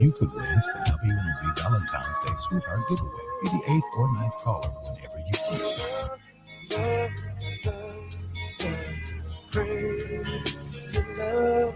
You could win the WMZ Valentine's Day Sweetheart Giveaway. Be the 8th or ninth caller whenever you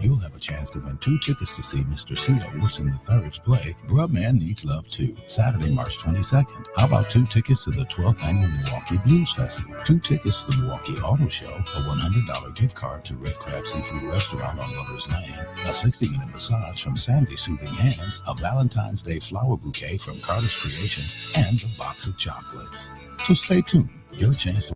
You'll have a chance to win 2 tickets to see Mr. C.O. Wilson III's play, Grubman Needs Love 2, Saturday, March 22nd. How about 2 tickets to the 12th Annual Milwaukee Blues Festival, 2 tickets to the Milwaukee Auto Show, a $100 gift card to Red Crab Seafood Restaurant on Lover's Lane, a 60-minute massage from Sandy Soothing Hands, a Valentine's Day flower bouquet from Carter's Creations, and a box of chocolates. So stay tuned. Your chance to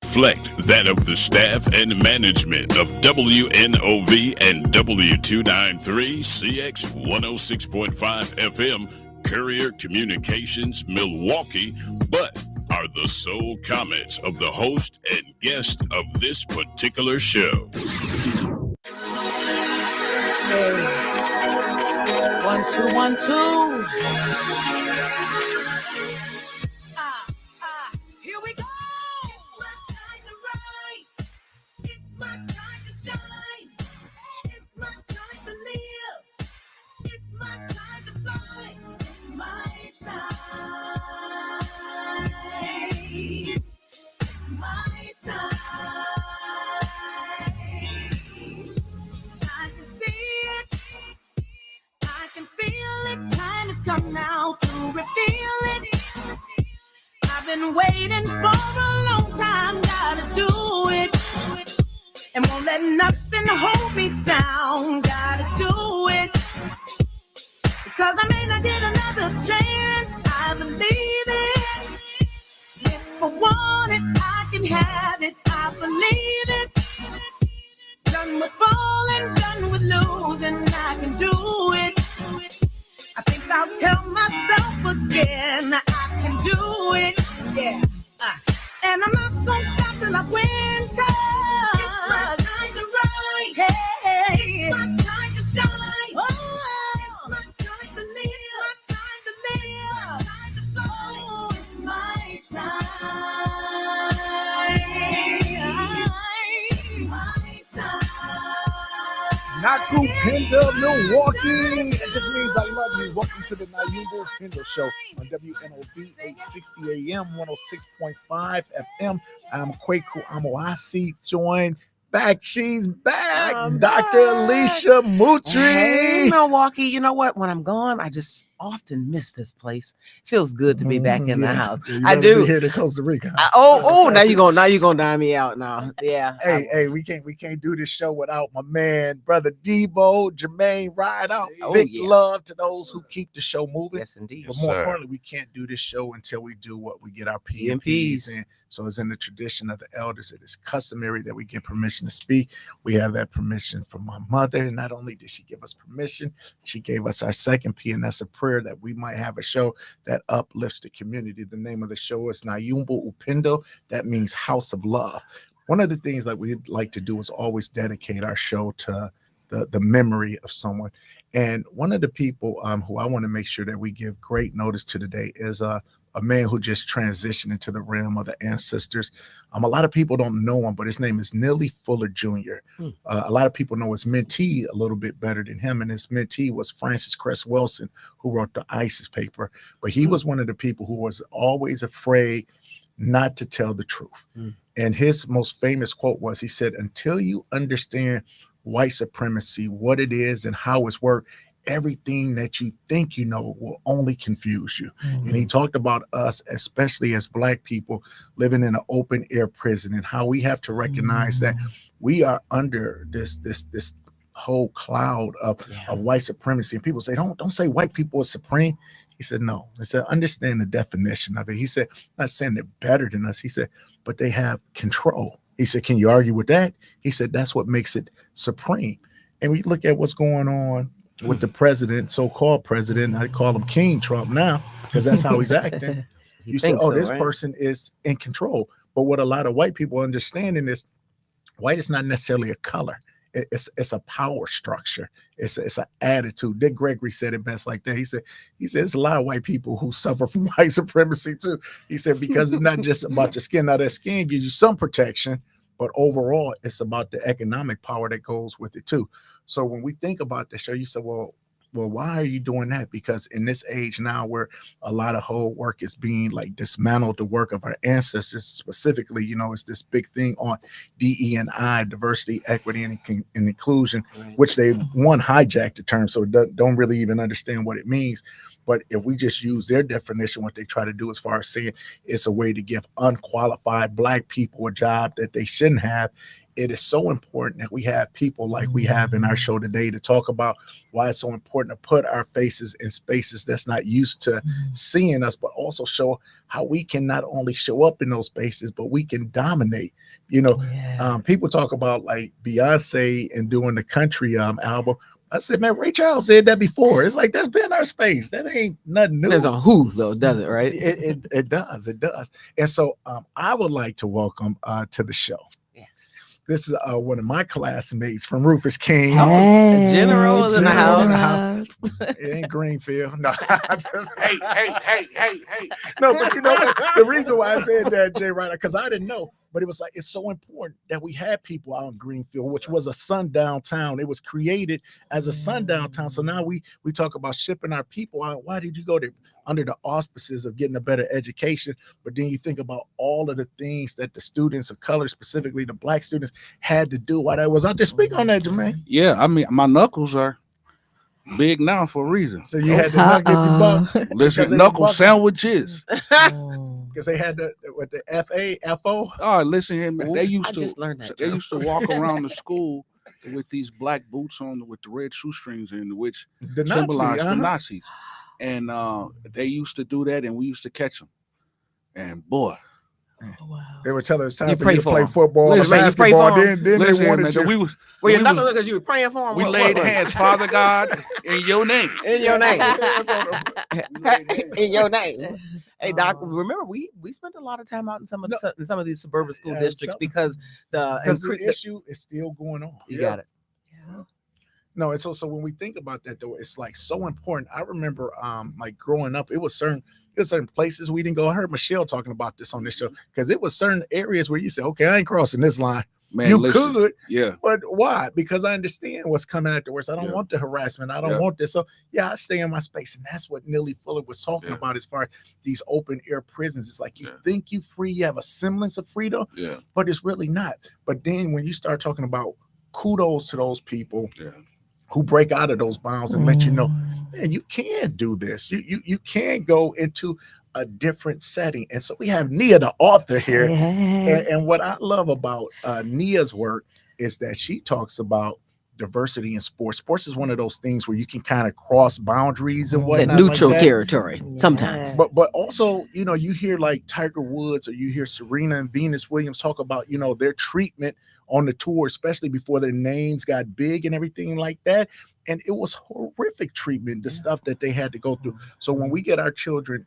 reflect that of the staff and management of WNOV and W293 CX 106.5 FM Courier Communications Milwaukee, but are the sole comments of the host and guest of this particular show. Hey. 1, 2, 1, 2. Here we go. It's my time to rise. It's my time to shine. It's my time to live. It's my time to fly. It's my time. It's my time. I can see it. I can feel it. Time has come now to reveal it. I've been waiting for a long time. Gotta do it. And won't let nothing hold me down. Gotta do it. Because I may not get another chance. I believe it. If I want it, I can have it. I believe it. Done with falling, done with losing. I can do it. I think I'll tell myself again. I can do it. Yeah. And I'm not gonna stop till I win. Cause it's my time to rise. Hey. It's my time to shine. Oh. It's my time to live. It's my time to live. It's my time to go. It's my time. It's my time. Nyumba Upendo, Milwaukee. It just means I love you. Welcome to the Nyumba Upendo Show on WNOV 860 AM, 106.5 FM. I'm Kweku Amawasi, joined back. She's back. Dr. Alicia Moutry. Hey, Milwaukee. You know what? When I'm gone, I just often miss this place. Feels good to be back in the house. I do. Here to Costa Rica. Now you're gonna dime me out now. Yeah. Hey, we can't do this show without my man, brother Debo, Jermaine, ride out. Big love to those who keep the show moving. Yes, indeed. But more importantly, we can't do this show until we do what we get our PMPs in. So it's in the tradition of the elders. It is customary that we get permission to speak. We have that permission from my mother. And not only did she give us permission, she gave us our second P, and that's a prayer that we might have a show that uplifts the community. The name of the show is Nyumba Upendo. That means house of love. One of the things that we like to do is always dedicate our show to the memory of someone. And one of the people who I want to make sure that we give great notice to today is a man who just transitioned into the realm of the ancestors. A lot of people don't know him, but his name is Neely Fuller Jr. A lot of people know his mentee a little bit better than him, and his mentee was Francis Cress Wilson, who wrote the ISIS paper. But he was one of the people who was always afraid not to tell the truth. And his most famous quote was, he said, "Until you understand white supremacy, what it is and how it's worked, everything that you think you know will only confuse you." And he talked about us, especially as Black people living in an open air prison, and how we have to recognize that we are under this whole cloud of white supremacy. And people say, don't say white people are supreme. He said, no. He said, understand the definition of it. He said, not saying they're better than us. He said, but they have control. He said, can you argue with that? He said, that's what makes it supreme. And we look at what's going on with the president, so-called president. I call him King Trump now because that's how he's acting. You say, this person is in control. But what a lot of white people understanding is white is not necessarily a color. It's a power structure. It's an attitude. Dick Gregory said it best like that. He said there's a lot of white people who suffer from white supremacy too. He said, because it's not just about your skin. Now that skin gives you some protection, but overall it's about the economic power that goes with it too. So when we think about the show, you said, well, why are you doing that? Because in this age now where a lot of whole work is being like dismantled, the work of our ancestors specifically, it's this big thing on DE&I, diversity, equity, and inclusion, which they hijacked the term, so don't really even understand what it means. But if we just use their definition, what they try to do as far as saying it's a way to give unqualified Black people a job that they shouldn't have, it is so important that we have people like we have in our show today to talk about why it's so important to put our faces in spaces that's not used to seeing us, but also show how we can not only show up in those spaces, but we can dominate. People talk about like Beyonce and doing the country album. I said, man, Ray Charles did that before. It's like, that's been our space. That ain't nothing new. Depends on who, though, does it, right? It does. And so I would like to welcome to the show. Yes. This is one of my classmates from Rufus King. Hey, General is in the house. It ain't Greenfield. No, Hey. No, but you know what? The reason why I said that, Jay Ryder, because I didn't know, but it was like, it's so important that we had people out in Greenfield, which was a sundown town. It was created as a sundown town. So now we talk about shipping our people out. Why did you go there? Under the auspices of getting a better education. But then you think about all of the things that the students of color, specifically the Black students, had to do while I was out there. Speak on that, Jermaine. Yeah, I mean, my knuckles are big now for a reason. So you had to get your buck. Listen, knuckle sandwiches. Because they had the FO. Oh, listen here, man. They used to walk around the school with these black boots on with the red shoestrings in, which symbolized the Nazis. And they used to do that, and we used to catch them. And boy, they were telling us time for you to play football, basketball. Then they wanted you. Were you knuckles because you were praying for them? We laid hands, Father God, in your name. In your name. In your name. Hey, Doc, remember we spent a lot of time out in some of these suburban school districts because the issue is still going on. You got it. Yeah. No, and so when we think about that though, it's like so important. I remember like growing up, it was certain places we didn't go. I heard Michelle talking about this on this show because it was certain areas where you said, okay, I ain't crossing this line. Man, you could, yeah, but why? Because I understand what's coming afterwards. I don't want the harassment. I don't want this. So I stay in my space, and that's what Nellie Fuller was talking about as far as these open air prisons. It's like you think you free, you have a semblance of freedom, but it's really not. But then when you start talking about kudos to those people who break out of those bounds and let you know, man, you can do this. You can go into a different setting. And so we have Nia, the author here. And what I love about Nia's work is that she talks about diversity in sports. Sports is one of those things where you can kind of cross boundaries and whatnot. Neutral like territory sometimes. But also, you hear like Tiger Woods or you hear Serena and Venus Williams talk about, their treatment on the tour, especially before their names got big and everything like that. And it was horrific treatment, the stuff that they had to go through. So when we get our children,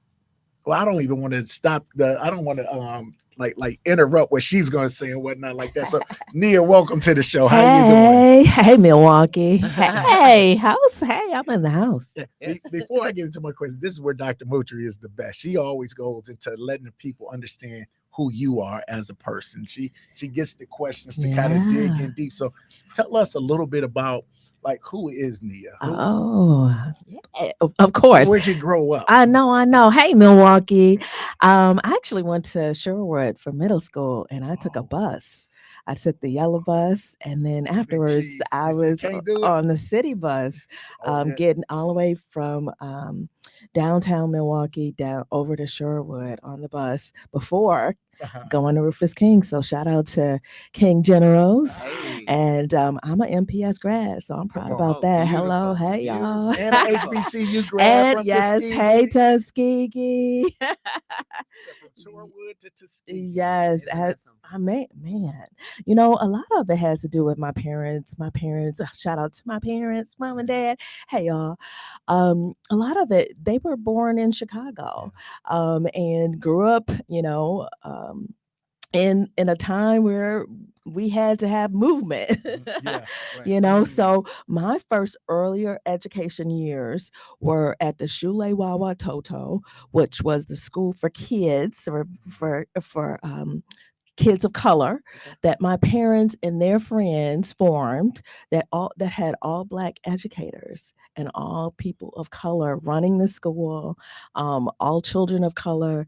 well, I don't even want to I don't want to like interrupt what she's going to say and whatnot like that. So Nia, welcome to the show. How you doing? Hey, Milwaukee. Hey, house. Hey, I'm in the house. Yeah. Before I get into my question, this is where Dr. Moutry is the best. She always goes into letting the people understand who you are as a person. She gets the questions to kind of dig in deep. So tell us a little bit about like who is Nia? Of course. Where'd you grow up? I know. Hey, Milwaukee. I actually went to Sherwood for middle school, and I took a bus. I took the yellow bus, and then afterwards I was on the city bus, getting all the way from downtown Milwaukee down over to Sherwood on the bus before going to Rufus King. So shout out to King Generals. And I'm an MPS grad, so I'm proud about that. Beautiful. Hello, hey y'all. And an HBCU grad from Tuskegee. Hey Tuskegee. From Sherwood to Tuskegee. Yes, I man, a lot of it has to do with my parents. Shout out to my parents, mom and dad. Hey y'all. A lot of it, they were born in Chicago, and grew up, in a time where we had to have movement. So my first earlier education years were at the Shule Wawa Toto, which was the school for kids or for kids of color that my parents and their friends formed that had all Black educators and all people of color running the school, all children of color.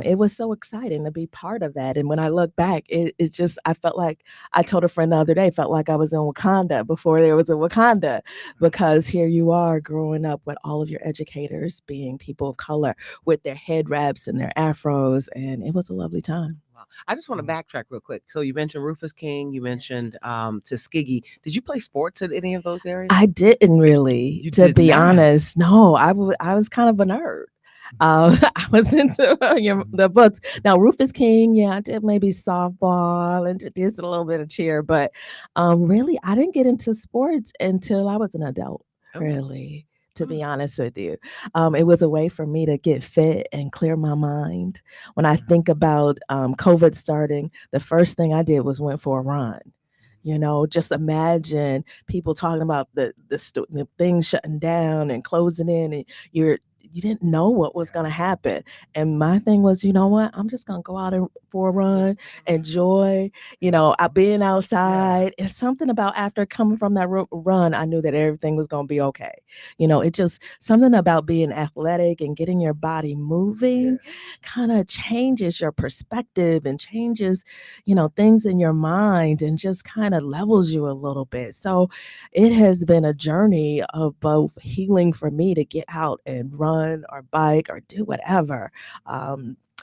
It was so exciting to be part of that. And when I look back, it just, I felt like, I told a friend the other day, felt like I was in Wakanda before there was a Wakanda, because here you are growing up with all of your educators being people of color with their head wraps and their afros. And it was a lovely time. Wow. I just want to backtrack real quick. So you mentioned Rufus King, you mentioned Tuskegee. Did you play sports in any of those areas? I didn't really, to be honest. No, I was kind of a nerd. I was into the books. Now, Rufus King, I did maybe softball and did a little bit of cheer, but really, I didn't get into sports until I was an adult, really, to be honest with you. It was a way for me to get fit and clear my mind. When I think about COVID starting, the first thing I did was went for a run. Just imagine people talking about the things shutting down and closing in, and you didn't know what was going to happen. And my thing was, you know what? I'm just going to go out for a run, enjoy, being outside. It's something about after coming from that run, I knew that everything was going to be okay. It just something about being athletic and getting your body moving kind of changes your perspective and changes, things in your mind and just kind of levels you a little bit. So it has been a journey of both healing for me to get out and run or bike or do whatever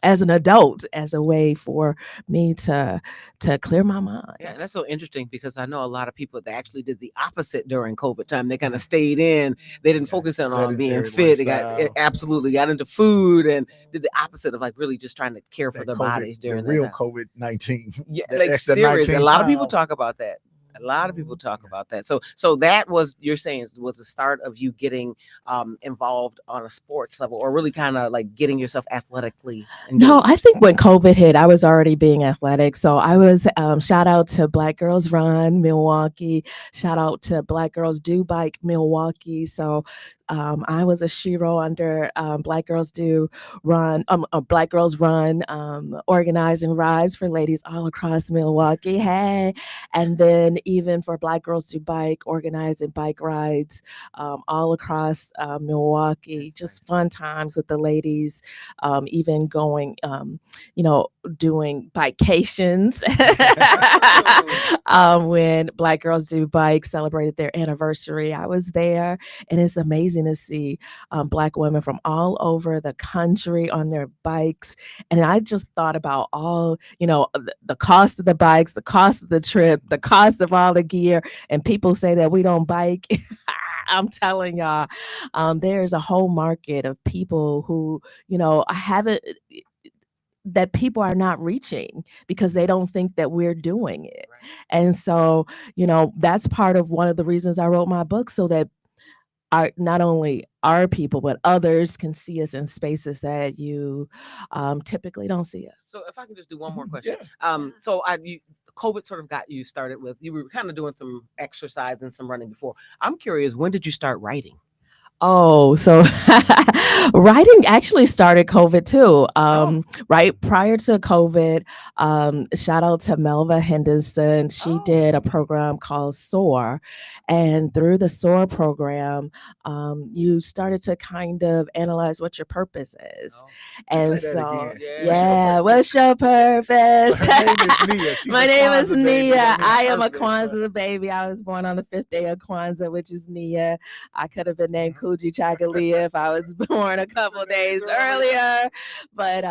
as an adult, as a way for me to clear my mind. Yeah, that's so interesting because I know a lot of people that actually did the opposite during COVID time. They kind of stayed in. They didn't focus on being fit. They got into food and did the opposite of like really just trying to care for their bodies during the real COVID-19. Yeah, like seriously, a lot of people talk about that. A lot of people talk about that. So that was, you're saying, was the start of you getting involved on a sports level, or really kind of like getting yourself athletically? No, I think when COVID hit, I was already being athletic. So I was, shout out to Black Girls Run Milwaukee, shout out to Black Girls Do Bike Milwaukee. So I was a shero under Black Girls Do Run, Black Girls Run, organizing rides for ladies all across Milwaukee. Hey, and then even for Black Girls Do Bike, organizing bike rides all across Milwaukee. Just fun times with the ladies, even going, doing bikecations. When Black Girls Do Bike celebrated their anniversary, I was there, and it's amazing to see Black women from all over the country on their bikes. And I just thought about all, the cost of the bikes, the cost of the trip, the cost of all the gear. And people say that we don't bike. I'm telling y'all, there's a whole market of people who, that people are not reaching because they don't think that we're doing it. Right. And so, that's part of one of the reasons I wrote my book, so that not only our people, but others can see us in spaces that you typically don't see us. So if I can just do one more question. Yeah. COVID sort of got you started with, you were kind of doing some exercise and some running before. I'm curious, when did you start writing? Oh, so writing actually started COVID too. Right prior to COVID, shout out to Melva Henderson. She did a program called SOAR. And through the SOAR program, you started to kind of analyze what your purpose is. And so, what's your purpose? Her name is Nia. My name is Nia. I am a Kwanzaa baby. I was born on the 5th day of Kwanzaa, which is Nia. I could have been named Kuji Chagalia if I was born a couple of days earlier, but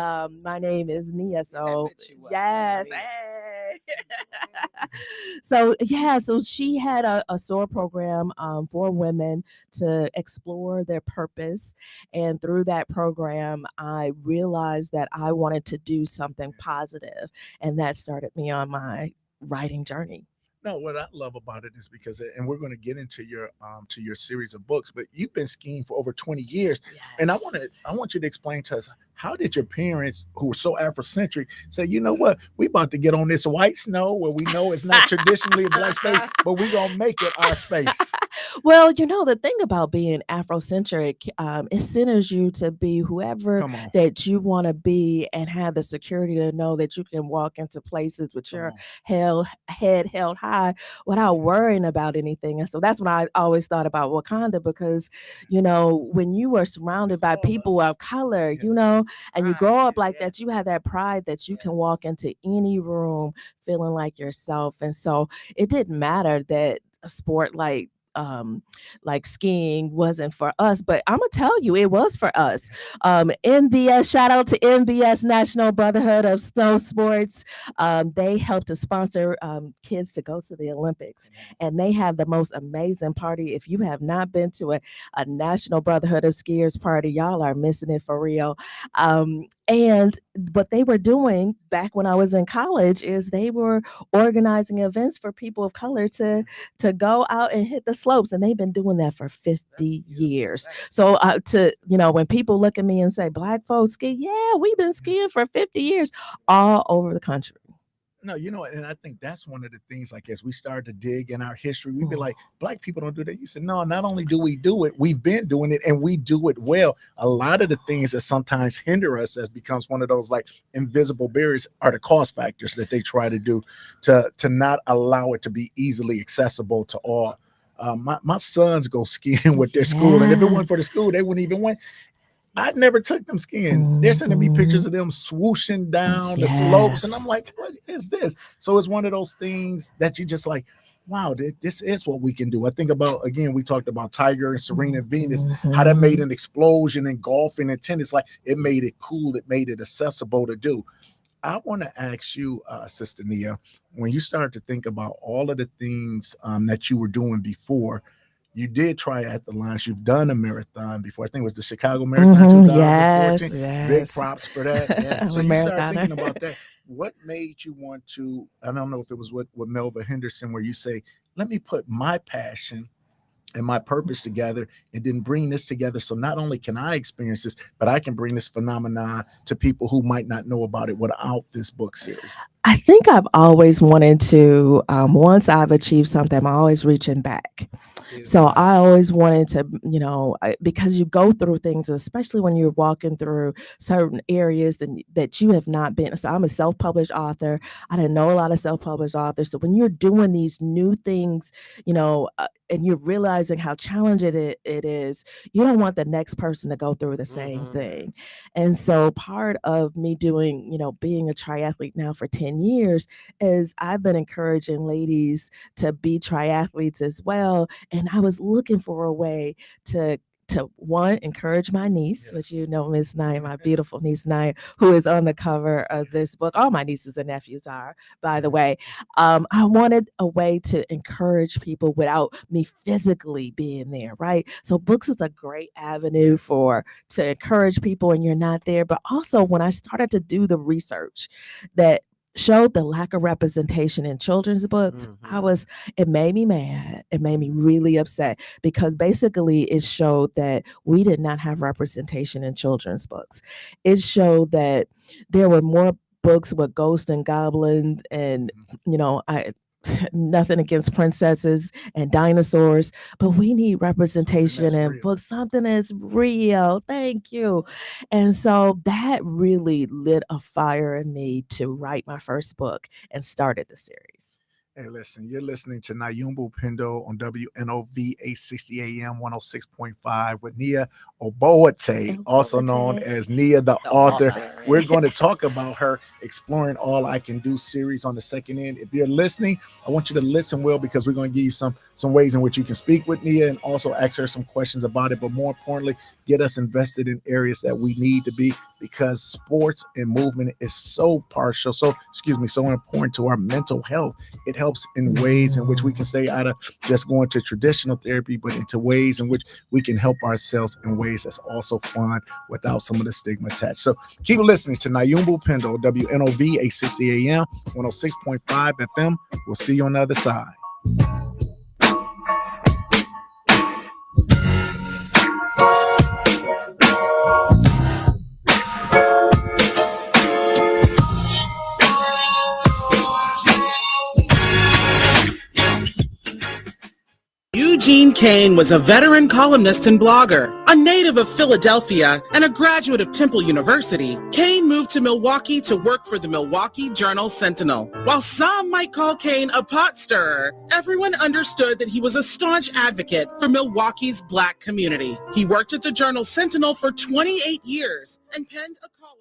my name is Nia. So yes. Hey. So she had a SOAR program for women to explore their purpose, and through that program I realized that I wanted to do something positive, and that started me on my writing journey. No, what I love about it is because, and we're going to get into your series of books, but you've been skiing for over 20 years. Yes. And I want you to explain to us, how did your parents, who were so Afrocentric, say, you know what, we about to get on this white snow where we know it's not traditionally a black space, but we're going to make it our space? Well, the thing about being Afrocentric, it centers you to be whoever that you want to be, and have the security to know that you can walk into places with your head held high without worrying about anything. And so that's what I always thought about Wakanda, because, when you were surrounded by people of color, and you grow up like that, you have that pride that you can walk into any room feeling like yourself. And so it didn't matter that a sport like like skiing wasn't for us, but I'm gonna tell you, it was for us. NBS, shout out to NBS, National Brotherhood of Snow Sports. They help to sponsor kids to go to the Olympics, and they have the most amazing party. If you have not been to a National Brotherhood of Skiers party, y'all are missing it for real. And what they were doing back when I was in college is they were organizing events for people of color to go out and hit the slopes, and they've been doing that for 50 years. So when people look at me and say Black folks ski, yeah, we've been skiing for 50 years all over the country. No, and I think that's one of the things, like, as we started to dig in our history, we'd be like, Black people don't do that. You said, no, not only do we do it, we've been doing it and we do it well. A lot of the things that sometimes hinder us as becomes one of those like invisible barriers are the cost factors that they try to do to not allow it to be easily accessible to all. My sons go skiing with their school, and if it wasn't for the school, they wouldn't even win. I never took them skiing. They're sending me pictures of them swooshing down the slopes, and I'm like, what is this? So it's one of those things that you just like, wow, this is what we can do. I think about, again, we talked about Tiger and Serena and Venus, how that made an explosion in golfing and tennis. Like, it made it cool. It made it accessible to do. I want to ask you, Sister Nia, when you started to think about all of the things that you were doing before, you did triathlons. You've done a marathon before. I think it was the Chicago Marathon 2014. Yes. Big props for that. Yes. So you started thinking about that. What made you want to, I don't know if it was with Melva Henderson, where you say, let me put my passion and my purpose together and then bring this together. So not only can I experience this, but I can bring this phenomenon to people who might not know about it without this book series. I think I've always wanted to, once I've achieved something, I'm always reaching back. So I always wanted to, because you go through things, especially when you're walking through certain areas that you have not been. So I'm a self-published author. I didn't know a lot of self-published authors. So when you're doing these new things, and you're realizing how challenging it is, you don't want the next person to go through the same thing. And so part of me doing, being a triathlete now for 10 years is I've been encouraging ladies to be triathletes as well. And I was looking for a way to one, encourage my niece, which Miss Naya, my beautiful niece Naya, who is on the cover of this book. All my nieces and nephews are, by the way. I wanted a way to encourage people without me physically being there, right? So books is a great avenue to encourage people when you're not there. But also when I started to do the research that showed the lack of representation in children's books, it made me mad. It made me really upset, because basically it showed that we did not have representation in children's books. It showed that there were more books with ghosts and goblins and, nothing against princesses and dinosaurs, but we need representation in books, something that's real. Thank you. And so that really lit a fire in me to write my first book and started the series. Hey, listen, you're listening to Nyumba Upendo on WNOV 860 AM 106.5 with Nia Oboate, also known as Nia the author. We're going to talk about her Exploring All I Can Do series on the second end. If you're listening, I want you to listen well, because we're going to give you some ways in which you can speak with Nia and also ask her some questions about it. But more importantly, get us invested in areas that we need to be, because sports and movement is so important to our mental health. It helps in ways in which we can stay out of just going to traditional therapy, but into ways in which we can help ourselves in ways that's also fun without some of the stigma attached. So keep listening to Nyumba Upendo, WNOV 860 AM 106.5 FM. We'll see you on the other side. Eugene Kane was a veteran columnist and blogger. A native of Philadelphia and a graduate of Temple University, Kane moved to Milwaukee to work for the Milwaukee Journal-Sentinel. While some might call Kane a pot stirrer, everyone understood that he was a staunch advocate for Milwaukee's Black community. He worked at the Journal-Sentinel for 28 years and penned a column.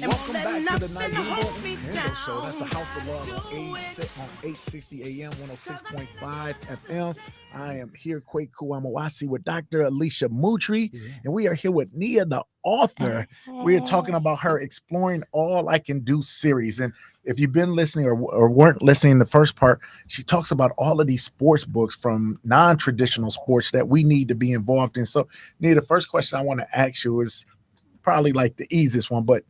Welcome back to the Nyumba Upendo Show. That's a House of Love on 860 AM, 106.5 FM. I am here, Kweku Amawasi, with Dr. Alicia Moutry, and we are here with Nia, the author. We are talking about her Exploring All I Can Do series. And if you've been listening or weren't listening in the first part, she talks about all of these sports books from non-traditional sports that we need to be involved in. So, Nia, the first question I want to ask you is probably like the easiest one, but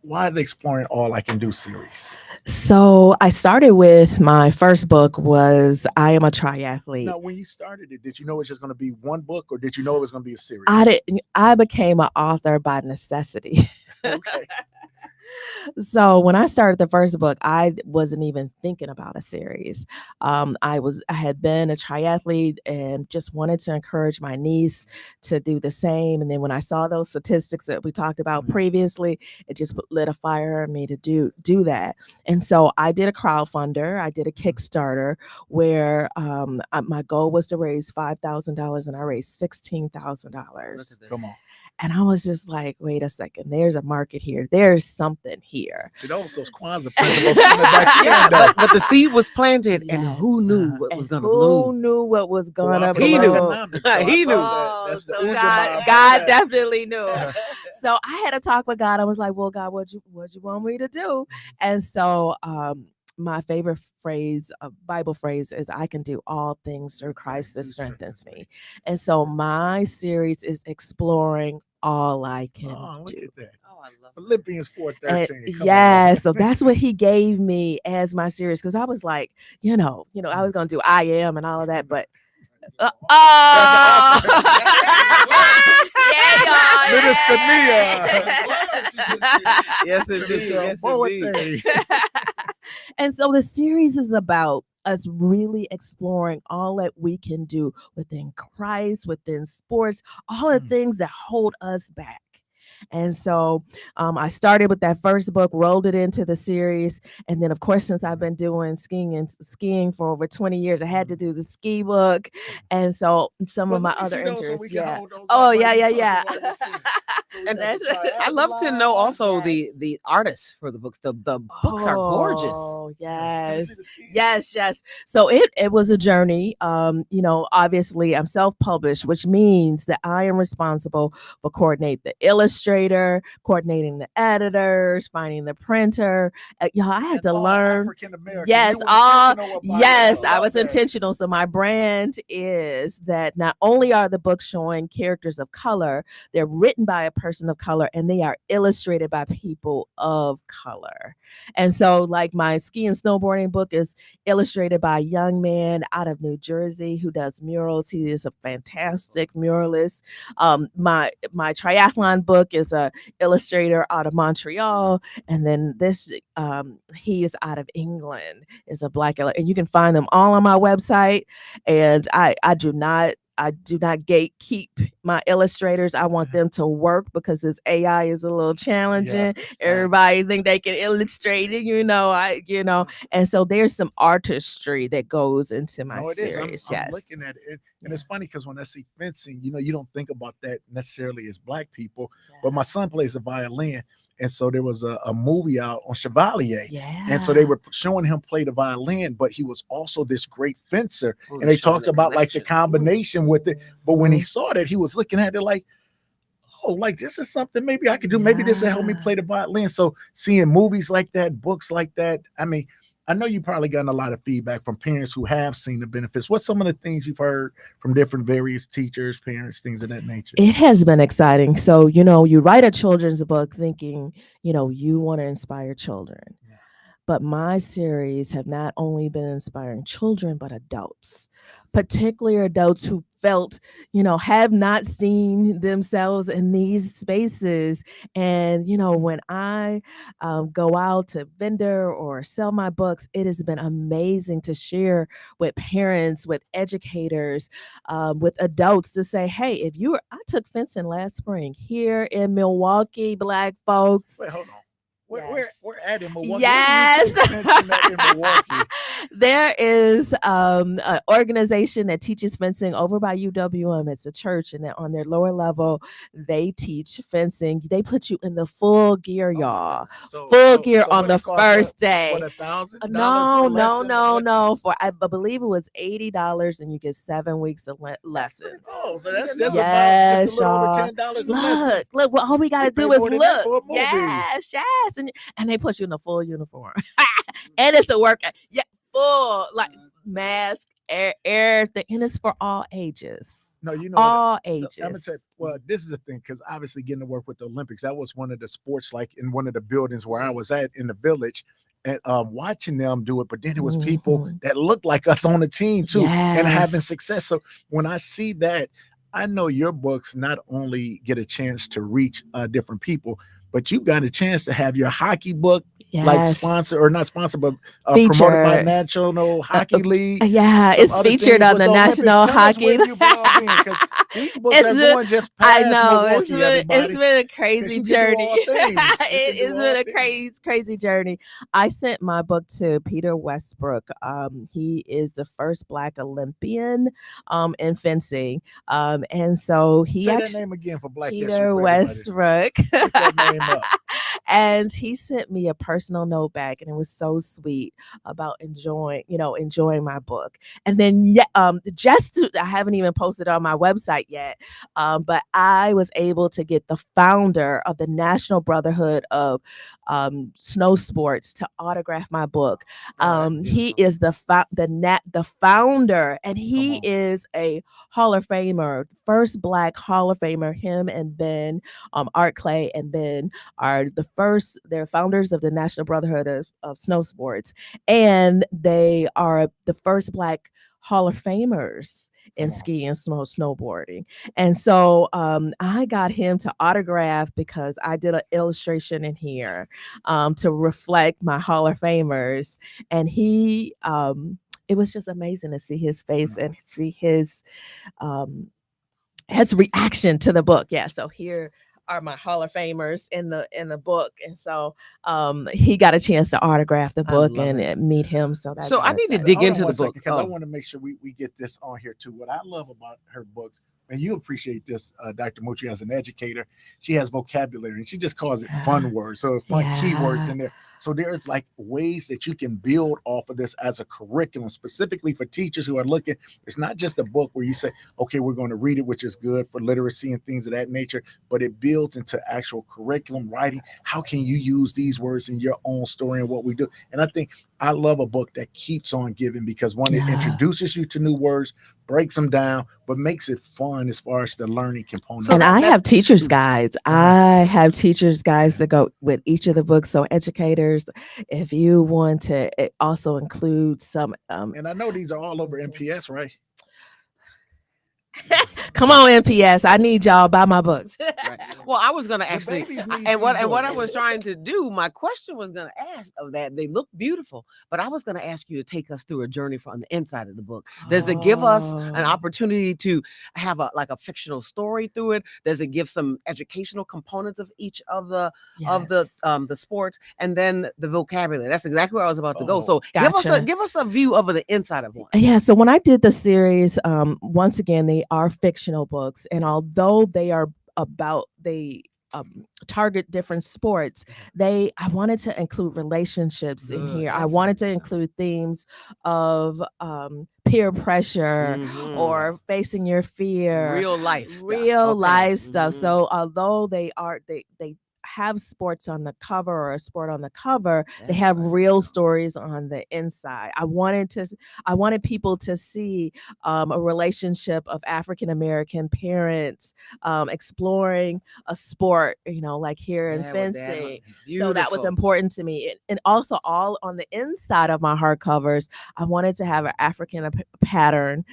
why the Exploring All I Can Do series? So I started with my first book was I Am a Triathlete. Now, when you started it, did you know it was just going to be one book, or did you know it was going to be a series? I became an author by necessity. Okay. So when I started the first book, I wasn't even thinking about a series. I had been a triathlete and just wanted to encourage my niece to do the same. And then when I saw those statistics that we talked about previously, it just lit a fire in me to do that. And so I did a crowdfunder. I did a Kickstarter where my goal was to raise $5,000 and I raised $16,000. Come on. And I was just like, wait a second, there's a market here. There's something here. See, those Kwanzaa principles coming back. But the seed was planted, and who knew what was going to bloom? Who knew what was going to bloom? He knew. He knew. That's the So God definitely knew. So I had a talk with God. I was like, well, God, what'd you want me to do? And so my favorite phrase, Bible phrase, is I can do all things through Christ that strengthens me. And so my series is exploring all I can look do. at that. Oh, I love Philippians 4:13. Yeah, so that's what he gave me as my series, because I was like, I was gonna do I am and all of that, but Minister Nia. Yes, indeed. Yes, indeed. And so the series is about us really exploring all that we can do within Christ, within sports, all the things that hold us back. And so I started with that first book, rolled it into the series. And then, of course, since I've been doing skiing for over 20 years, I had to do the ski book. And so some of my other interests. Yeah. Oh, yeah. And I love to know also the artists for the books. The books are gorgeous. Oh, yes. So it was a journey. Obviously I'm self-published, which means that I am responsible for coordinating the illustrator, coordinating the editors, finding the printer. I had to learn. Yes, I was intentional. So my brand is that not only are the books showing characters of color, they're written by a person of color and they are illustrated by people of color. And so like my ski and snowboarding book is illustrated by a young man out of New Jersey who does murals. He is a fantastic muralist. My triathlon book is a illustrator out of Montreal, and then this he is out of England, is a black, and you can find them all on my website. And I do not gatekeep my illustrators. I want them to work because this AI is a little challenging. Everybody think they can illustrate it, and so there's some artistry that goes into my series. I'm looking at it, and it's funny because when I see fencing, you don't think about that necessarily as black people, but my son plays the violin. And so there was a movie out on Chevalier. Yeah. And so they were showing him play the violin, but he was also this great fencer. And they talked about like the combination with it. But when he saw that, he was looking at it like, oh, like this is something maybe I could do. Maybe this will help me play the violin. So seeing movies like that, books like that, I mean, I know you've probably gotten a lot of feedback from parents who have seen the benefits. What's some of the things you've heard from different various teachers, parents, things of that nature? It has been exciting. So, you write a children's book thinking, you want to inspire children. Yeah. But my series have not only been inspiring children, but adults, particularly adults who felt, have not seen themselves in these spaces. And, when I go out to vendor or sell my books, it has been amazing to share with parents, with educators, with adults to say, hey, I took fencing last spring here in Milwaukee, Black folks. Wait, hold on. We're at in Milwaukee. Yes. In Milwaukee. There is an organization that teaches fencing over by UWM. It's a church, and on their lower level, they teach fencing. They put you in the full gear, y'all. Full gear on the first day. What, $1,000? No. I believe it was $80, and you get 7 weeks of lessons. Oh, so that's just about just a little over $10 a lesson. Look, well, all we gotta do is look. Yes, and they put you in a full uniform, and it's a workout. Yeah, full like mask, everything, and it's for all ages. No, you know, all ages. I'm gonna say, well, this is the thing, because obviously getting to work with the Olympics, that was one of the sports, like in one of the buildings where I was at in the village, and watching them do it. But then it was people that looked like us on the team too, and having success. So when I see that, I know your books not only get a chance to reach different people, but you got a chance to have your hockey book like sponsored, or not sponsored, but promoted by National Hockey League. Yeah, it's featured on the National Hockey League. These books are going just past Milwaukee, it's been a crazy journey. It's been a crazy journey. I sent my book to Peter Westbrook. He is the first Black Olympian in fencing. And so he say that name again for Black Peter Westbrook. And he sent me a personal note back, and it was so sweet about enjoying my book. And then I haven't even posted on my website yet, but I was able to get the founder of the National Brotherhood of Snow Sports to autograph my book. He is the founder, and he is a Hall of Famer, first Black Hall of Famer. Him and Ben Art Clay and Ben are they're founders of the National Brotherhood of Snow Sports, and they are the first Black Hall of Famers in ski and snowboarding. And so I got him to autograph, because I did an illustration in here to reflect my Hall of Famers, and he it was just amazing to see his face and see his reaction to the book. Yeah, so here are my Hall of Famers in the book, and so he got a chance to autograph the book and meet him. So I need to dig into the book, because I want to make sure we get this on here too. What I love about her books, and you appreciate this, Dr. Moutry, as an educator, she has vocabulary, and she just calls it fun words, so fun keywords in there. So there's like ways that you can build off of this as a curriculum, specifically for teachers who are looking. It's not just a book where you say, okay, we're going to read it, which is good for literacy and things of that nature, but it builds into actual curriculum writing. How can you use these words in your own story and what we do? And I think I love a book that keeps on giving, because one, it introduces you to new words, breaks them down, but makes it fun as far as the learning component. And I have teacher's guides. I have teacher's guides that go with each of the books. So educators, if you want to also include some. And I know these are all over MPS, right? Come on, MPS. I need y'all buy my books. Right. Well, I was going to actually, what I was trying to do, my question was going to ask of that. They look beautiful, but I was going to ask you to take us through a journey from the inside of the book. Does it give us an opportunity to have a fictional story through it? Does it give some educational components of each of the sports, and then the vocabulary? That's exactly where I was about to go. So give us a view of the inside of one. Yeah. So when I did the series, once again, they are fictional books, and although they are target different sports, I wanted to include relationships in here. I wanted to include themes of peer pressure or facing your fear, real life stuff. So although they have sports on the cover, or a sport on the cover, they have real stories on the inside. I wanted people to see a relationship of African American parents exploring a sport, like here in fencing. So that was important to me. And also, all on the inside of my hardcovers, I wanted to have an African pattern.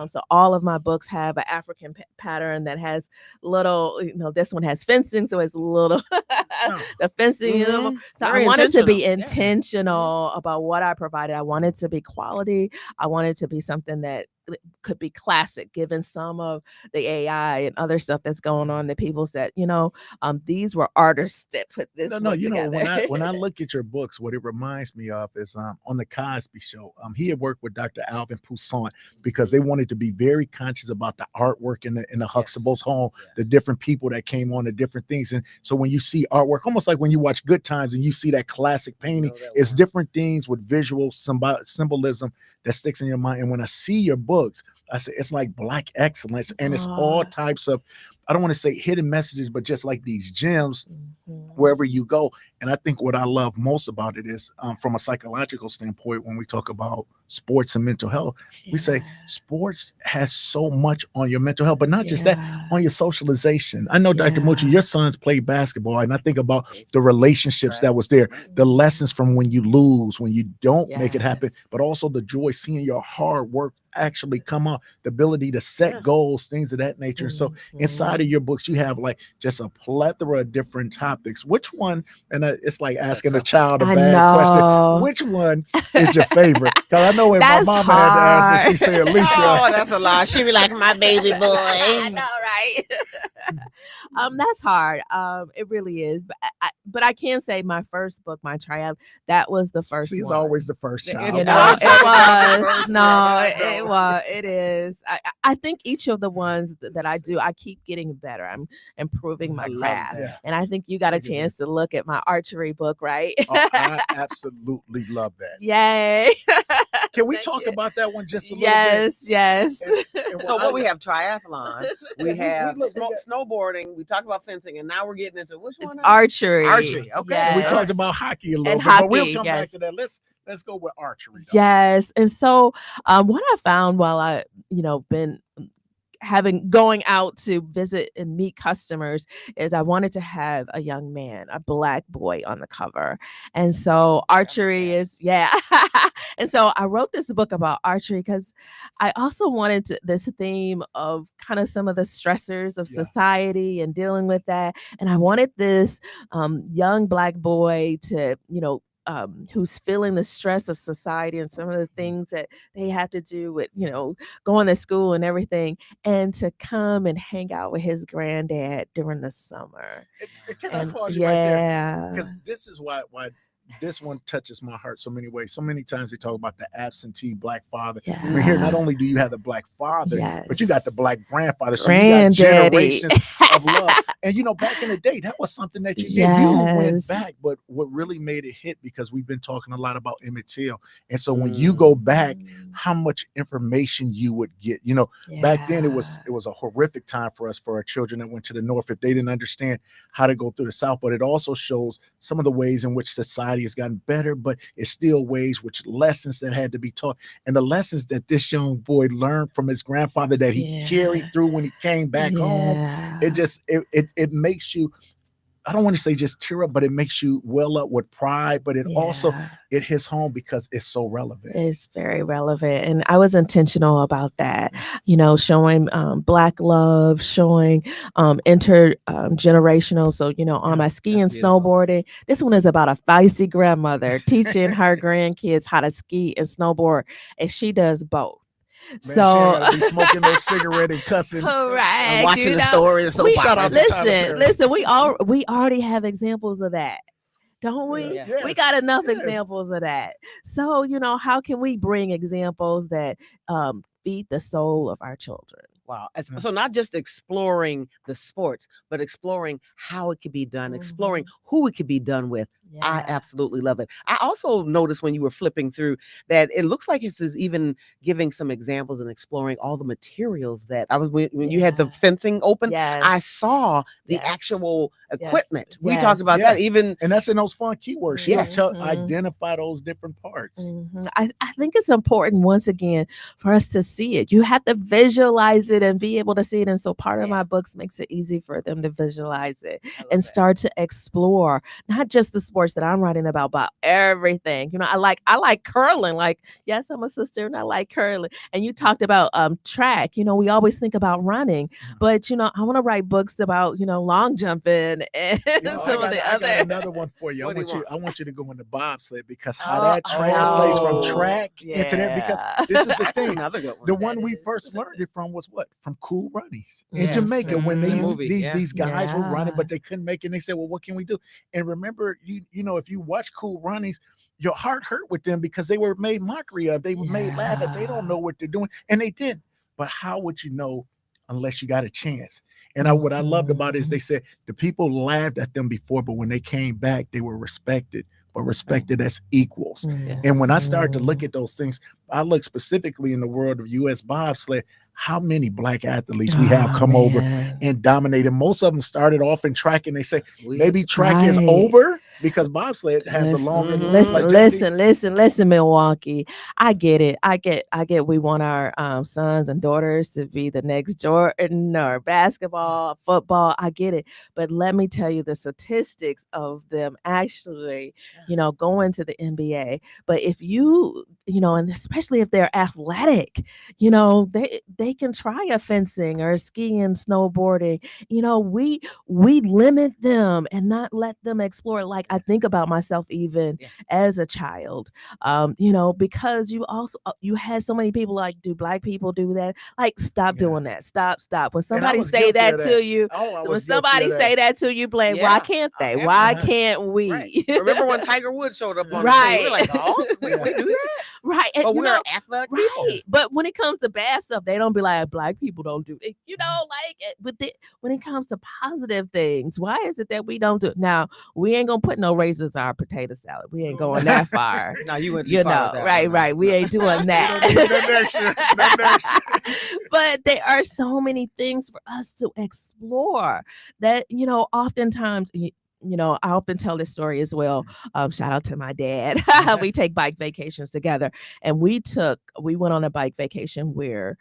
So all of my books have an African pattern that has little, this one has fencing, so it's a little the fencing, So very I wanted to be intentional about what I provided. I wanted to be quality. I wanted to be something that could be classic, given some of the AI and other stuff that's going on, that people said, these were artists that put this book together. When I look at your books, what it reminds me of is on the Cosby Show. He had worked with Dr. Alvin Poussaint because they wanted to be very conscious about the artwork in the Huxtable's home, the different people that came on, the different things. And so when you see artwork, almost like when you watch Good Times and you see that classic painting, it's different things with visual symbolism that sticks in your mind. And when I see your books, I say it's like Black excellence, and it's all types of, I don't want to say hidden messages, but just like these gems wherever you go. And I think what I love most about it is from a psychological standpoint, when we talk about sports and mental health, we say sports has so much on your mental health, but not just that, on your socialization. I know, Dr. Moutry, your sons played basketball, and I think about the relationships that was there, the lessons from when you lose, when you don't make it happen, but also the joy seeing your hard work actually come out, the ability to set goals, things of that nature. And so inside of your books, you have like just a plethora of different topics. Which one, and it's like asking a child a bad question, which one is your favorite? Because I know when my mama had to ask her, she said, Alicia. Oh, that's a lie. She be like, my baby boy. I know, right? That's hard. It really is. But I can say my first book, My Triumph, that was the first one. It's always the first child. It was. It is. I think each of the ones that I do, I keep getting better. I'm improving my craft. And I think you got a chance to look at my archery book, right? I absolutely love that. Yay. Can we talk about that one just a little bit? Yes. And so what we have triathlon, we have snowboarding, we talk about fencing, and now we're getting into which one? Archery. Okay. Yes. We talked about hockey a little bit, but we'll come back to that. Let's go with archery. Though. Yes. And so what I found while I, been going out to visit and meet customers is I wanted to have a young man, a Black boy on the cover. And so archery is, and so I wrote this book about archery because I also wanted this theme of kind of some of the stressors of society and dealing with that. And I wanted this young Black boy to, who's feeling the stress of society and some of the things that they have to do with, going to school and everything, and to come and hang out with his granddad during the summer. Can I pause you right there? Because this is why this one touches my heart so many ways. So many times they talk about the absentee Black father. I mean, here, not only do you have the Black father, but you got the Black grandfather. So you got generations of love. And, back in the day, that was something that you did. You went back, but what really made it hit, because we've been talking a lot about Emmett Till. And so when you go back, how much information you would get, back then it was a horrific time for us, for our children that went to the North, if they didn't understand how to go through the South. But it also shows some of the ways in which society has gotten better, but it's still ways which lessons that had to be taught, and the lessons that this young boy learned from his grandfather that he carried through when he came back home. It just it makes you, I don't want to say just tear up, but it makes you well up with pride, but it also, it hits home because it's so relevant. It's very relevant. And I was intentional about that, showing Black love, showing intergenerational. So, on my ski and snowboarding, this one is about a feisty grandmother teaching her grandkids how to ski and snowboard, and she does both. Man, so be smoking those cigarette and cussing, correct, and watching the stories. So listen, we already have examples of that, don't we? Yes. We got enough examples of that. So how can we bring examples that feed the soul of our children? Wow. So not just exploring the sports, but exploring how it could be done, exploring who it could be done with. I absolutely love it. I also noticed when you were flipping through that it looks like this is even giving some examples and exploring all the materials that when you had the fencing open, I saw the actual equipment. We talked about that even. And that's in those fun keywords. Identify those different parts. I think it's important, once again, for us to see it. You have to visualize it and be able to see it. And so part of my books makes it easy for them to visualize it and start to explore not just the sport sports that I'm writing about everything. I like curling. Like, yes, I'm a sister and I like curling. And you talked about track. We always think about running, but I want to write books about long jumping and some of the other. I got another one for you. I want you to go into bobsled, because how that translates from track into that. Because this is the thing. The one we first learned it from was what? From Cool Runnings in Jamaica, when these guys were running, but they couldn't make it. And they said, well, what can we do? And remember, if you watch Cool Runnings, your heart hurt with them because they were made mockery of. They were made laugh at. They don't know what they're doing. And they didn't. But how would you know unless you got a chance? And what I loved about it is they said the people laughed at them before, but when they came back, they were respected, but respected as equals. And when I started to look at those things, I look specifically in the world of U.S. bobsled, how many Black athletes we have come over and dominated. Most of them started off in track, and they say maybe track is over because bobsled has a longer. Listen, Milwaukee. I get it. I get. We want our sons and daughters to be the next Jordan or basketball, football. I get it, but let me tell you the statistics of them actually, going to the NBA. But if you, and especially if they're athletic, they can try a fencing or skiing, snowboarding. We limit them and not let them explore. Like, I think about myself even as a child, because you had so many people like, do Black people do that? Like, stop doing that. Stop. When somebody say that to you, blame, why can't they? Why can't we? Right. Remember when Tiger Woods showed up on the scene? We were like, oh, we do that? Right. But we're athletic people. But when it comes to bad stuff, they don't be like, Black people don't do it. When it comes to positive things, why is it that we don't do it? Now, we ain't gonna put no raisins in our potato salad. We ain't going that far. No, you went too far. Right. We ain't doing that. But there are so many things for us to explore that, oftentimes, I often tell this story as well. Shout out to my dad. We take bike vacations together, and we went on a bike vacation where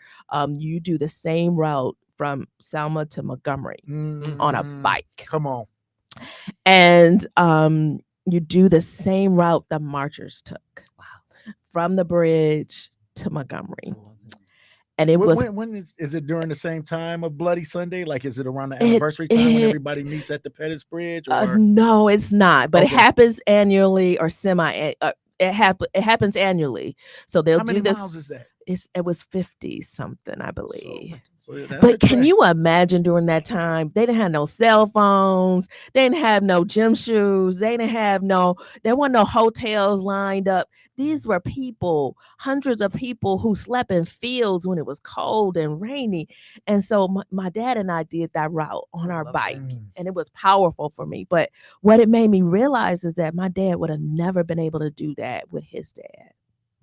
you do the same route from Selma to Montgomery on a bike. Come on. And you do the same route the marchers took. Wow. From the bridge to Montgomery. And it was when is it during the same time of Bloody Sunday? Like, is it around the anniversary time when everybody meets at the Pettis Bridge? Or? No, it's not. But it happens annually or semi. It happens annually. So they'll do this. How many miles is that? It was 50 something, I believe. But can you imagine during that time? They didn't have no cell phones. They didn't have no gym shoes. There weren't no hotels lined up. These were people, hundreds of people who slept in fields when it was cold and rainy. And so my dad and I did that route on our bike, and it was powerful for me. But what it made me realize is that my dad would have never been able to do that with his dad.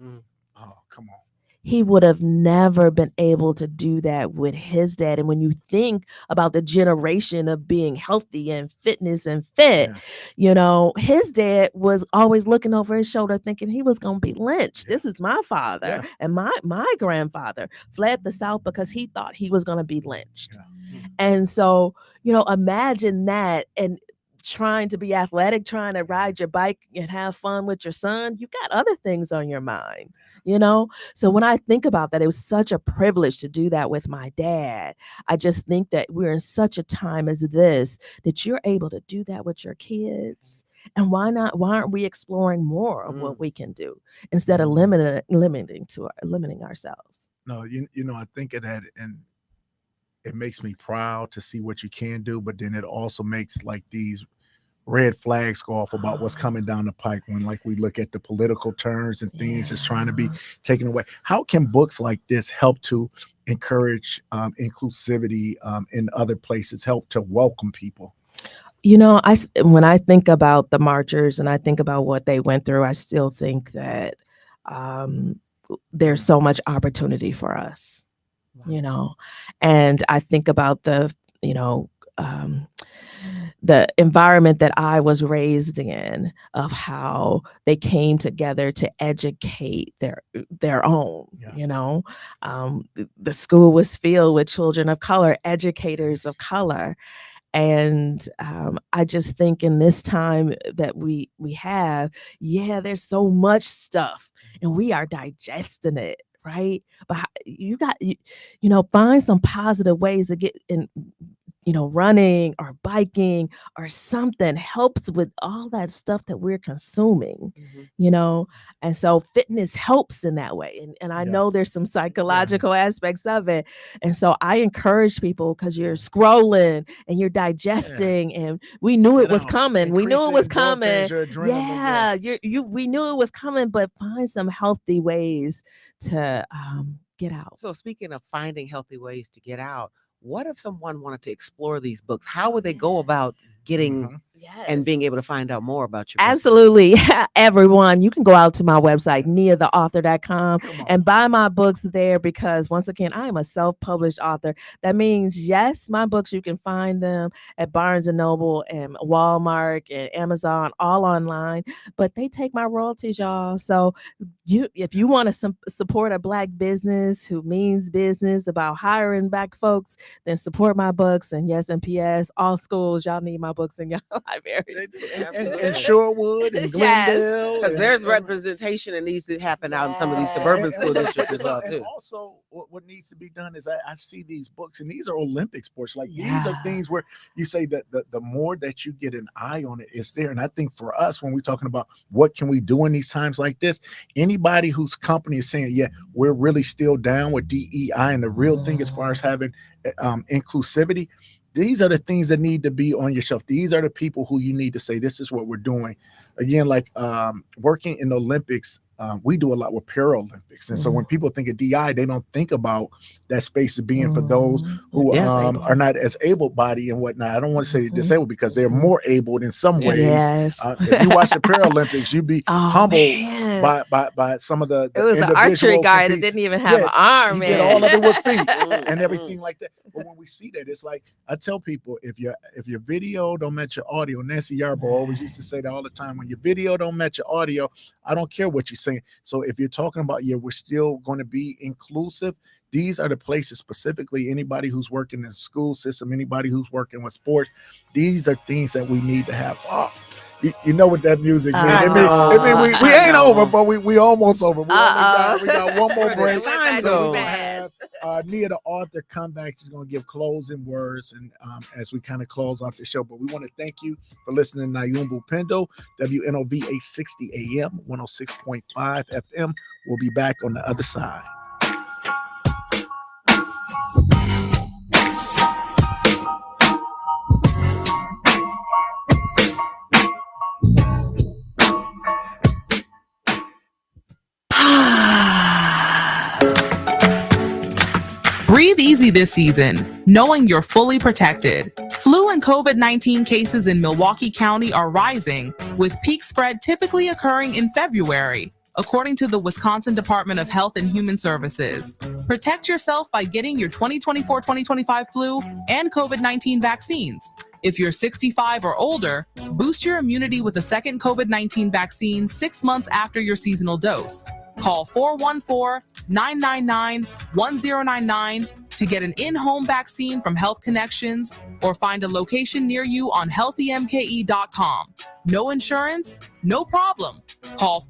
Oh, come on. He would have never been able to do that with his dad. And when you think about the generation of being healthy and fitness and fit, his dad was always looking over his shoulder thinking he was going to be lynched. This is my father. And my grandfather fled the South because he thought he was going to be lynched. And so, imagine that. And trying to be athletic, trying to ride your bike and have fun with your son, you got other things on your mind. So when I think about that, it was such a privilege to do that with my dad. I just think that we're in such a time as this that you're able to do that with your kids. And why aren't we exploring more of what we can do instead of limiting ourselves? No, I think of that, and it makes me proud to see what you can do, but then it also makes like these red flags go off about what's coming down the pike when we look at the political turns and things that's trying to be taken away. How can books like this help to encourage inclusivity in other places, help to welcome people? When I think about the marchers and I think about what they went through, I still think that there's so much opportunity for us, and I think about the environment that I was raised in, of how they came together to educate their own. The school was filled with children of color, educators of color. And I just think in this time that we have, there's so much stuff and we are digesting it, right? But you got, find some positive ways to get in, running or biking or something helps with all that stuff that we're consuming, and so fitness helps in that way. And I know there's some psychological aspects of it. And so I encourage people, because you're scrolling and you're digesting, and we knew it was coming. We knew it was coming. We knew it was coming, but find some healthy ways to get out. So speaking of finding healthy ways to get out, what if someone wanted to explore these books? How would they go about getting and being able to find out more about your books? Absolutely. Everyone, you can go out to my website, niatheauthor.com, and buy my books there, because once again, I am a self-published author. That means, yes, my books, you can find them at Barnes & Noble and Walmart and Amazon, all online, but they take my royalties, y'all. So if you want to support a Black business who means business about hiring Black folks, then support my books. And yes, MPS, all schools, y'all need my books in your libraries. And Shorewood and Glendale. Because there's representation that needs to happen out in some of these suburban school districts as well, too. And also, what needs to be done is I see these books, and these are Olympic sports. Like, these are things where you say that the more that you get an eye on it, it's there. And I think for us, when we're talking about what can we do in these times like this, anybody whose company is saying, we're really still down with DEI and the real thing as far as having inclusivity, these are the things that need to be on your shelf. These are the people who you need to say, this is what we're doing. Again, like working in the Olympics, we do a lot with Paralympics. And so when people think of DI, they don't think about that space of being for those who are not as able-bodied and whatnot. I don't want to say disabled, because they're more able in some ways. If you watch the Paralympics, you'd be humbled by some of the it was an archery guy that didn't even have an arm. He did all of it with feet and everything like that. But when we see that, it's like, I tell people, if your video don't match your audio, Nancy Yarborough always used to say that all the time, when your video don't match your audio, I don't care what you're saying. So if you're talking about, we're still going to be inclusive, these are the places, specifically anybody who's working in the school system, anybody who's working with sports, these are things that we need to have. You know what that music means. We ain't over, but we almost over. We got one more break. So we're going to have Nia the author come back. She's going to give closing words, and as we kind of close off the show. But we want to thank you for listening to Nyumba Upendo, WNOV 860 AM, 106.5 FM. We'll be back on the other side. Breathe easy this season, knowing you're fully protected. Flu and COVID-19 cases in Milwaukee County are rising, with peak spread typically occurring in February, according to the Wisconsin Department of Health and Human Services. Protect yourself by getting your 2024-2025 flu and COVID-19 vaccines. If you're 65 or older, boost your immunity with a second COVID-19 vaccine 6 months after your seasonal dose. Call 414-999-1099 to get an in-home vaccine from Health Connections, or find a location near you on healthymke.com. No insurance? No problem. Call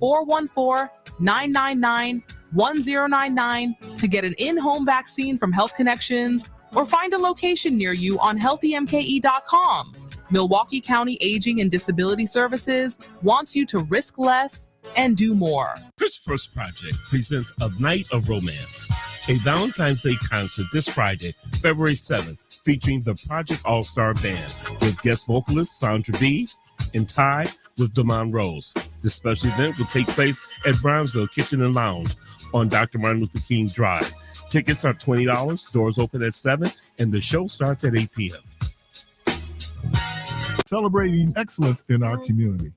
414-999-1099 to get an in-home vaccine from Health Connections, or find a location near you on healthymke.com. Milwaukee County Aging and Disability Services wants you to risk less and do more. Christopher's Project presents A Night of Romance, a Valentine's Day concert this Friday, February 7th, featuring the Project All-Star Band with guest vocalist Sandra B. and Ty with Damon Rose. This special event will take place at Brownsville Kitchen and Lounge on Dr. Martin Luther King Drive. Tickets are $20, doors open at 7, and the show starts at 8 p.m. Celebrating excellence in our community.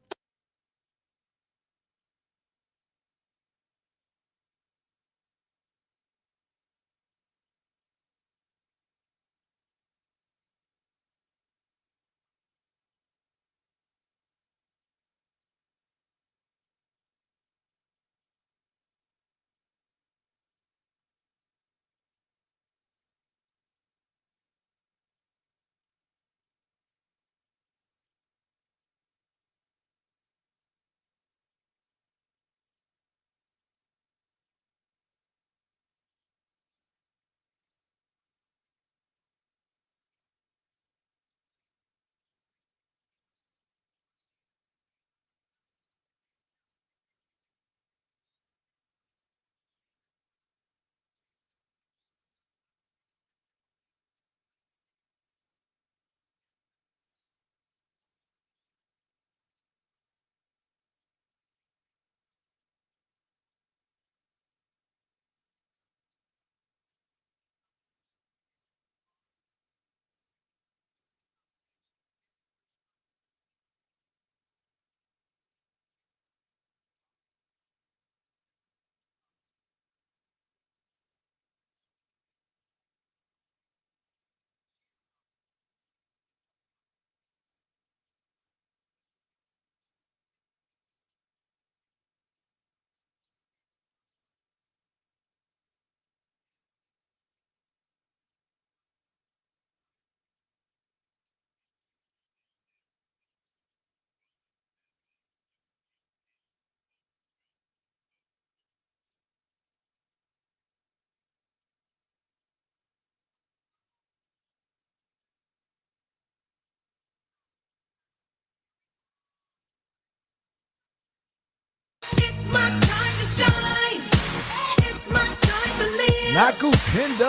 Nyumba Upendo,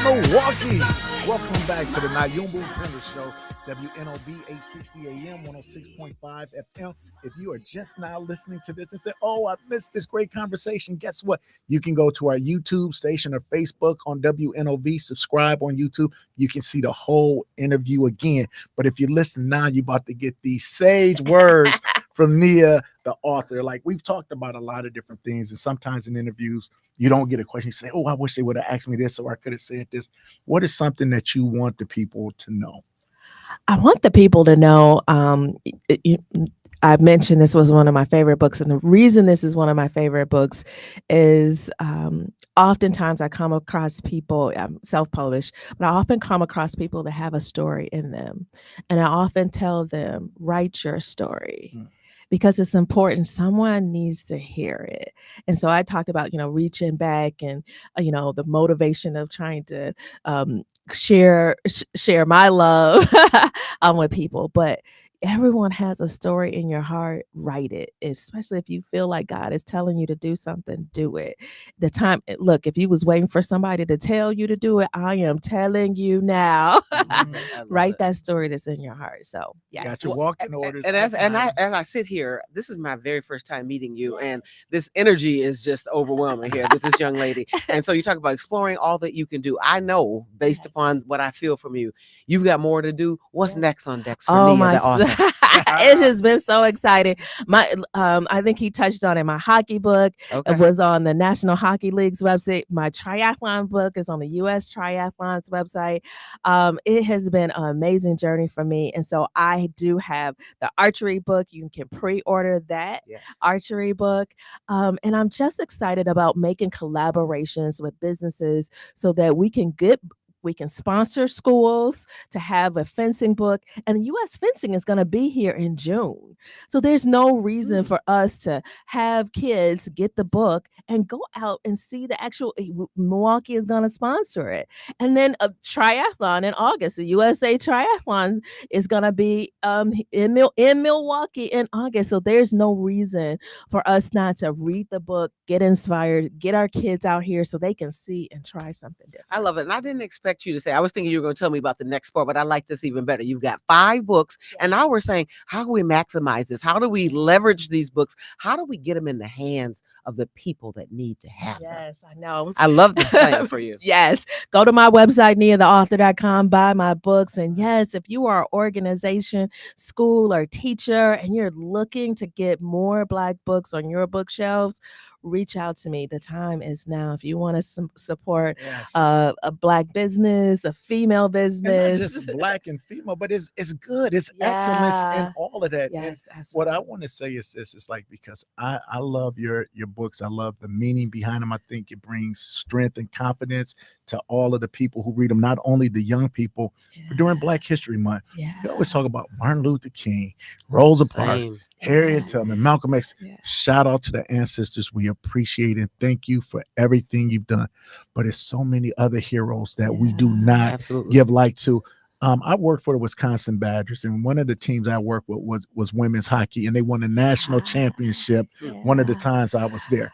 Milwaukee. Welcome back to the Nyumba Upendo Show, WNOV 860 AM, 106.5 FM. If you are just now listening to this and say, oh, I missed this great conversation, guess what? You can go to our YouTube station or Facebook on WNOV, subscribe on YouTube. You can see the whole interview again. But if you listen now, you're about to get these sage words from Nia, the author. Like, we've talked about a lot of different things, and sometimes in interviews, you don't get a question. You say, oh, I wish they would have asked me this, or I could have said this. What is something that you want the people to know? I want the people to know, I mentioned this was one of my favorite books. And the reason this is one of my favorite books is oftentimes I come across people, I'm self-published, but I often come across people that have a story in them. And I often tell them, write your story. Because it's important. Someone needs to hear it. And so I talked about, reaching back and, the motivation of trying to share my love with people. But everyone has a story in your heart. Write it, especially if you feel like God is telling you to do something, do it. Look, if you was waiting for somebody to tell you to do it, I am telling you now. Write that story that's in your heart. So yeah, got your walking orders. And as I sit here, this is my very first time meeting you, and this energy is just overwhelming here with this young lady. And so you talk about exploring all that you can do. I know, based upon what I feel from you, you've got more to do. What's next on decks for Nia, the author? It has been so exciting. I think he touched on it. My hockey book was on the National Hockey League's website. My triathlon book is on the U.S. Triathlon's website. It has been an amazing journey for me. And so I do have the archery book. You can pre-order that archery book. And I'm just excited about making collaborations with businesses so that we can sponsor schools to have a fencing book, and the U.S. fencing is going to be here in June. So there's no reason for us to have kids get the book and go out and see the actual Milwaukee is going to sponsor it. And then a triathlon in August, the USA Triathlon is going to be in Milwaukee in August. So there's no reason for us not to read the book, get inspired, get our kids out here so they can see and try something different. I love it. And I didn't expect you to say, I was thinking you were going to tell me about the next part, but I like this even better. You've got 5 books, and now we're saying, how do we maximize this? How do we leverage these books? How do we get them in the hands of the people that need to have them? Yes, I know. I love the plan for you. Yes. Go to my website, niatheauthor.com, buy my books. And yes, if you are an organization, school, or teacher, and you're looking to get more Black books on your bookshelves, reach out to me. The time is now. If you want to support a Black business, a female business, and not just Black and female, but it's good. It's excellence in all of that. Yes, and what I want to say is this: it's like, because I love your books. I love the meaning behind them. I think it brings strength and confidence to all of the people who read them, not only the young people. But during Black History Month, you always talk about Martin Luther King, Rosa Parks, Harriet Tubman, Malcolm X. Shout out to the ancestors. We appreciate and thank you for everything you've done. But it's so many other heroes that we do not give light to. I worked for the Wisconsin Badgers, and one of the teams I worked with was women's hockey, and they won a national championship one of the times I was there.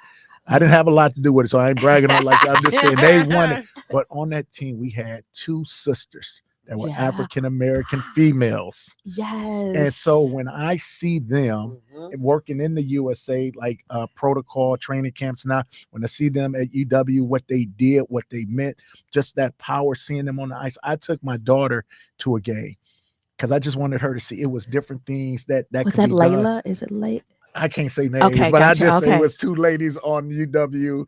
I didn't have a lot to do with it, so I ain't bragging on it like that. I'm just saying they won it. But on that team, we had 2 sisters that were African-American females. Yes. And so when I see them working in the USA, like protocol training camps now, when I see them at UW, what they did, what they meant, just that power, seeing them on the ice. I took my daughter to a game because I just wanted her to see it was different things that was could that be Layla? done. Is it late? I can't say names, but gotcha. I just say it was 2 ladies on UW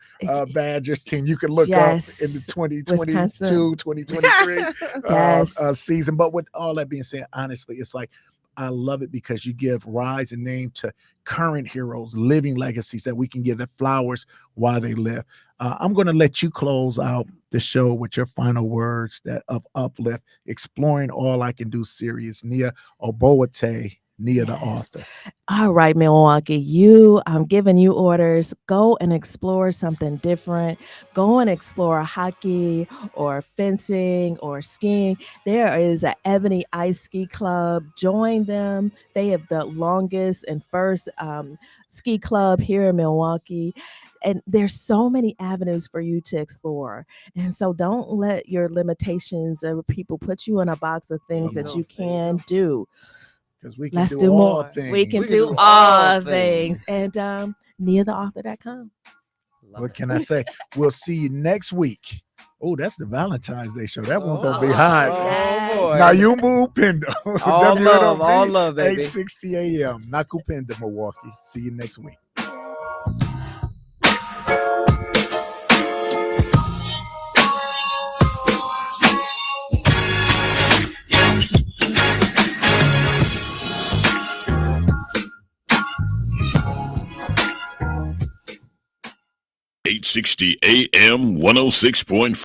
Badgers team. You can look up in the 2022, 2023 season. But with all that being said, honestly, it's like, I love it because you give rise and name to current heroes, living legacies that we can give their flowers while they live. I'm going to let you close out the show with your final words of uplift, exploring All I Can Do series. Nia Oboate, Nia the author. All right, Milwaukee, I'm giving you orders. Go and explore something different. Go and explore hockey or fencing or skiing. There is an Ebony Ice Ski Club. Join them. They have the longest and first ski club here in Milwaukee. And there's so many avenues for you to explore. And so don't let your limitations or people put you in a box of things that you can do. Because we can Let's do all more. things. We can do all things. And NiaTheAuthor.com. What can I say? We'll see you next week. Oh, that's the Valentine's Day show. That one's gonna be hot. Nyumba Upendo. All love, baby. 8:60 a.m. Nakupenda, Milwaukee. See you next week. AM 106.5.